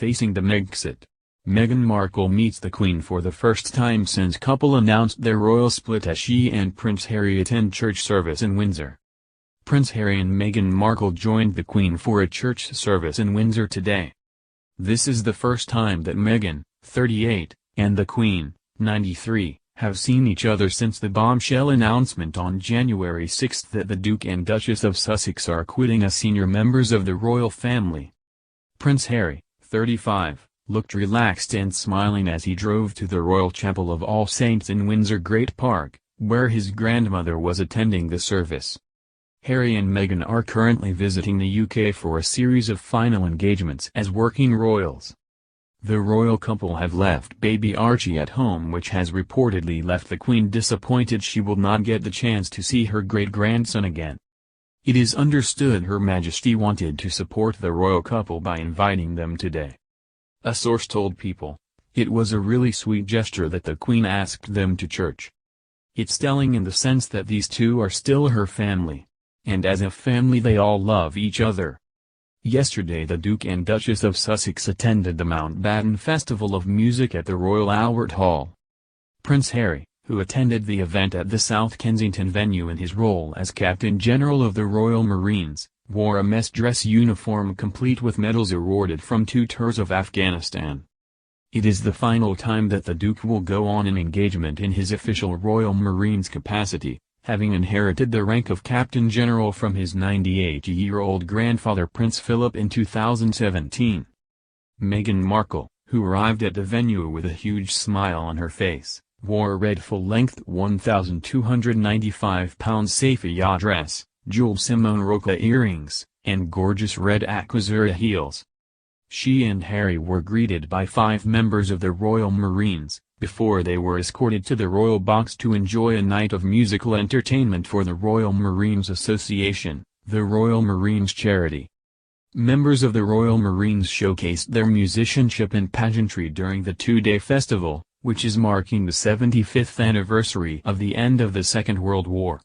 facing the Megxit. Meghan Markle meets the Queen for the first time since couple announced their royal split as she and Prince Harry attend church service in Windsor. Prince Harry and Meghan Markle joined the Queen for a church service in Windsor today. This is the first time that Meghan, 38, and the Queen, 93, have seen each other since the bombshell announcement on January 6 that the Duke and Duchess of Sussex are quitting as senior members of the royal family. Prince Harry, 35, looked relaxed and smiling as he drove to the Royal Chapel of All Saints in Windsor Great Park, where his grandmother was attending the service. Harry and Meghan are currently visiting the UK for a series of final engagements as working royals. The royal couple have left baby Archie at home, which has reportedly left the Queen disappointed she will not get the chance to see her great-grandson again. It is understood Her Majesty wanted to support the royal couple by inviting them today. A source told People, "It was a really sweet gesture that the Queen asked them to church. It's telling in the sense that these two are still her family. And as a family they all love each other." Yesterday the Duke and Duchess of Sussex attended the Mountbatten Festival of Music at the Royal Albert Hall. Prince Harry, who attended the event at the South Kensington venue in his role as Captain General of the Royal Marines, wore a mess dress uniform complete with medals awarded from 2 tours of Afghanistan. It is the final time that the Duke will go on an engagement in his official Royal Marines capacity, having inherited the rank of Captain General from his 98-year-old grandfather Prince Philip in 2017. Meghan Markle, who arrived at the venue with a huge smile on her face, wore a red full-length £1,295 Safiya dress, jeweled Simone Roca earrings, and gorgeous red Aquazzura heels. She and Harry were greeted by 5 members of the Royal Marines, before they were escorted to the Royal Box to enjoy a night of musical entertainment for the Royal Marines Association, the Royal Marines charity. Members of the Royal Marines showcased their musicianship and pageantry during the 2-day festival, which is marking the 75th anniversary of the end of the Second World War.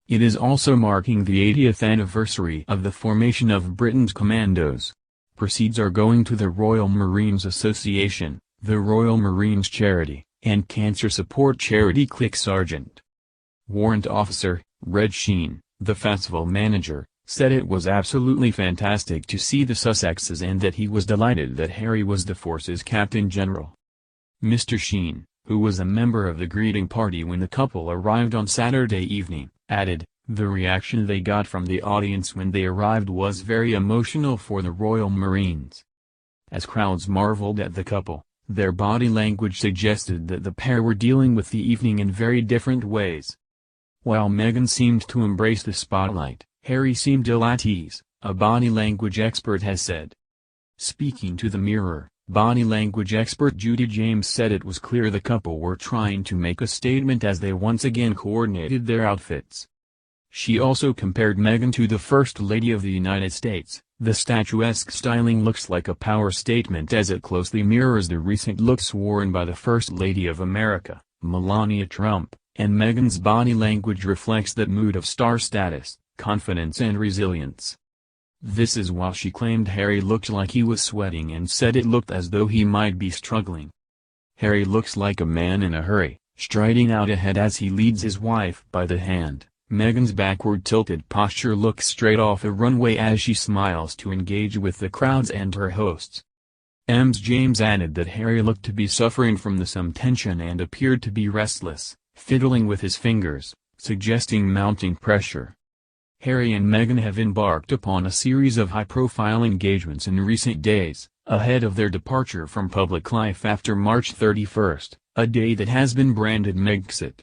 It is also marking the 80th anniversary of the formation of Britain's Commandos. Proceeds are going to the Royal Marines Association, the Royal Marines Charity, and cancer support charity Click Sargent. Warrant Officer, Red Sheen, the festival manager, said it was absolutely fantastic to see the Sussexes and that he was delighted that Harry was the force's Captain General. Mr. Sheen, who was a member of the greeting party when the couple arrived on Saturday evening, added, "The reaction they got from the audience when they arrived was very emotional for the Royal Marines." As crowds marveled at the couple, their body language suggested that the pair were dealing with the evening in very different ways. While Meghan seemed to embrace the spotlight, Harry seemed ill at ease, a body language expert has said. Speaking to the Mirror, body language expert Judy James said it was clear the couple were trying to make a statement as they once again coordinated their outfits. She also compared Meghan to the First Lady of the United States. The statuesque styling looks like a power statement as it closely mirrors the recent looks worn by the First Lady of America, Melania Trump, and Meghan's body language reflects that mood of star status, confidence and resilience. This is while she claimed Harry looked like he was sweating and said it looked as though he might be struggling. Harry looks like a man in a hurry, striding out ahead as he leads his wife by the hand. Meghan's backward-tilted posture looks straight off the runway as she smiles to engage with the crowds and her hosts. James added that Harry looked to be suffering from some tension and appeared to be restless, fiddling with his fingers, suggesting mounting pressure. Harry and Meghan have embarked upon a series of high-profile engagements in recent days, ahead of their departure from public life after March 31, a day that has been branded Megxit.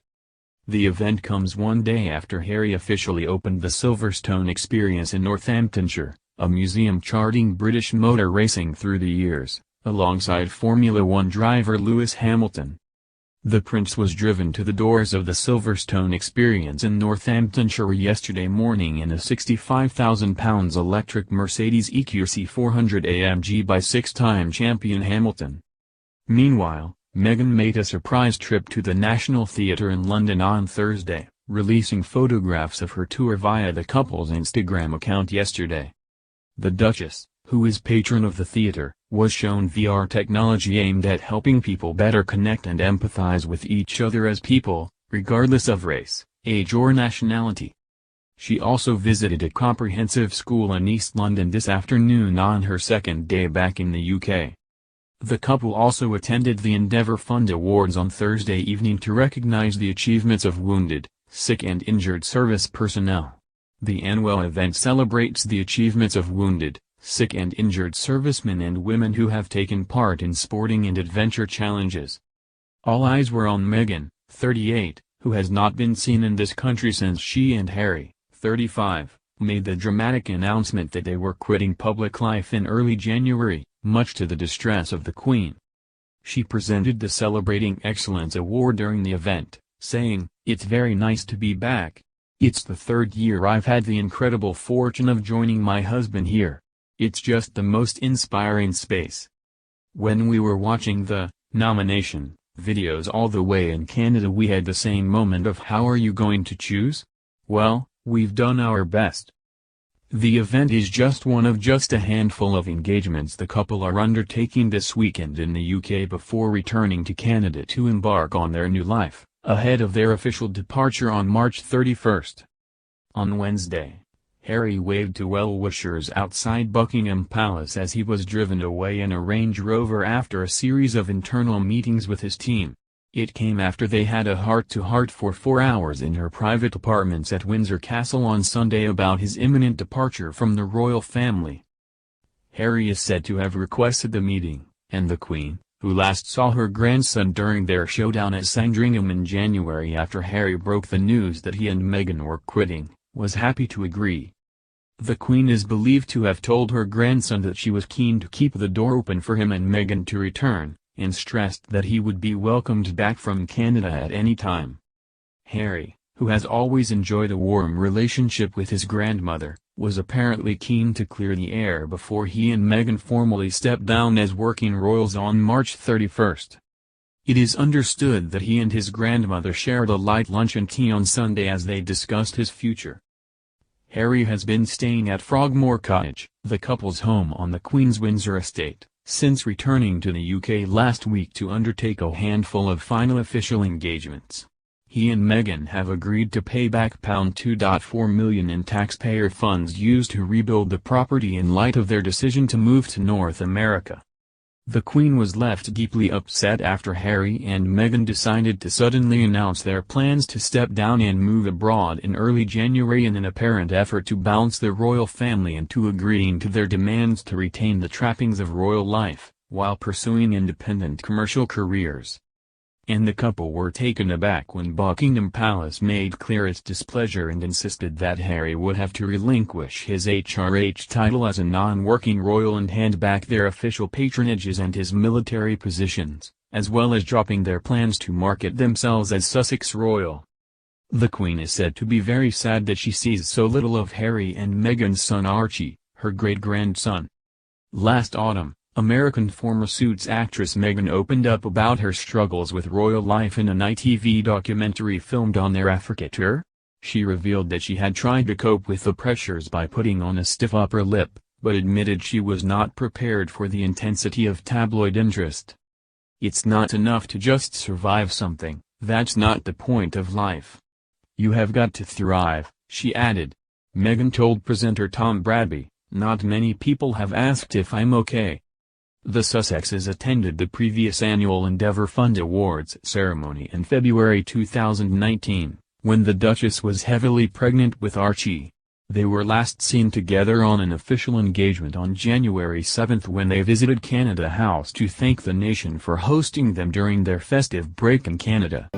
The event comes one day after Harry officially opened the Silverstone Experience in Northamptonshire, a museum charting British motor racing through the years, alongside Formula One driver Lewis Hamilton. The Prince was driven to the doors of the Silverstone Experience in Northamptonshire yesterday morning in a £65,000 electric Mercedes EQC 400 AMG by 6-time champion Hamilton. Meanwhile, Meghan made a surprise trip to the National Theatre in London on Thursday, releasing photographs of her tour via the couple's Instagram account yesterday. The Duchess, who is patron of the theater, was shown VR technology aimed at helping people better connect and empathize with each other as people, regardless of race, age or nationality. She also visited a comprehensive school in East London this afternoon on her second day back in the UK. The couple also attended the Endeavour Fund Awards on Thursday evening to recognise the achievements of wounded, sick and injured service personnel. The annual event celebrates the achievements of wounded, sick and injured servicemen and women who have taken part in sporting and adventure challenges. All eyes were on Meghan, 38, who has not been seen in this country since she and Harry, 35, made the dramatic announcement that they were quitting public life in early January, much to the distress of the Queen. She presented the Celebrating Excellence Award during the event, saying, "It's very nice to be back. It's the third year I've had the incredible fortune of joining my husband here. It's just the most inspiring space." When we were watching the nomination videos all the way in Canada, we had the same moment of how are you going to choose? Well, we've done our best. The event is just one of just a handful of engagements the couple are undertaking this weekend in the UK before returning to Canada to embark on their new life, ahead of their official departure on March 31st. On Wednesday, Harry waved to well-wishers outside Buckingham Palace as he was driven away in a Range Rover after a series of internal meetings with his team. It came after they had a heart-to-heart for 4 hours in her private apartments at Windsor Castle on Sunday about his imminent departure from the royal family. Harry is said to have requested the meeting, and the Queen, who last saw her grandson during their showdown at Sandringham in January after Harry broke the news that he and Meghan were quitting, was happy to agree. The Queen is believed to have told her grandson that she was keen to keep the door open for him and Meghan to return, and stressed that he would be welcomed back from Canada at any time. Harry, who has always enjoyed a warm relationship with his grandmother, was apparently keen to clear the air before he and Meghan formally stepped down as working royals on March 31st. It is understood that he and his grandmother shared a light lunch and tea on Sunday as they discussed his future. Harry has been staying at Frogmore Cottage, the couple's home on the Queen's Windsor estate, since returning to the UK last week to undertake a handful of final official engagements. He and Meghan have agreed to pay back £2.4 million in taxpayer funds used to rebuild the property in light of their decision to move to North America. The Queen was left deeply upset after Harry and Meghan decided to suddenly announce their plans to step down and move abroad in early January in an apparent effort to bounce the royal family into agreeing to their demands to retain the trappings of royal life, while pursuing independent commercial careers. And the couple were taken aback when Buckingham Palace made clear its displeasure and insisted that Harry would have to relinquish his HRH title as a non-working royal and hand back their official patronages and his military positions, as well as dropping their plans to market themselves as Sussex Royal. The Queen is said to be very sad that she sees so little of Harry and Meghan's son Archie, her great-grandson. Last autumn, American former Suits actress Meghan opened up about her struggles with royal life in an ITV documentary filmed on their Africa tour. She revealed that she had tried to cope with the pressures by putting on a stiff upper lip, but admitted she was not prepared for the intensity of tabloid interest. "It's not enough to just survive something, that's not the point of life. You have got to thrive," she added. Meghan told presenter Tom Bradby, "Not many people have asked if I'm okay." The Sussexes attended the previous annual Endeavour Fund Awards ceremony in February 2019, when the Duchess was heavily pregnant with Archie. They were last seen together on an official engagement on January 7 when they visited Canada House to thank the nation for hosting them during their festive break in Canada.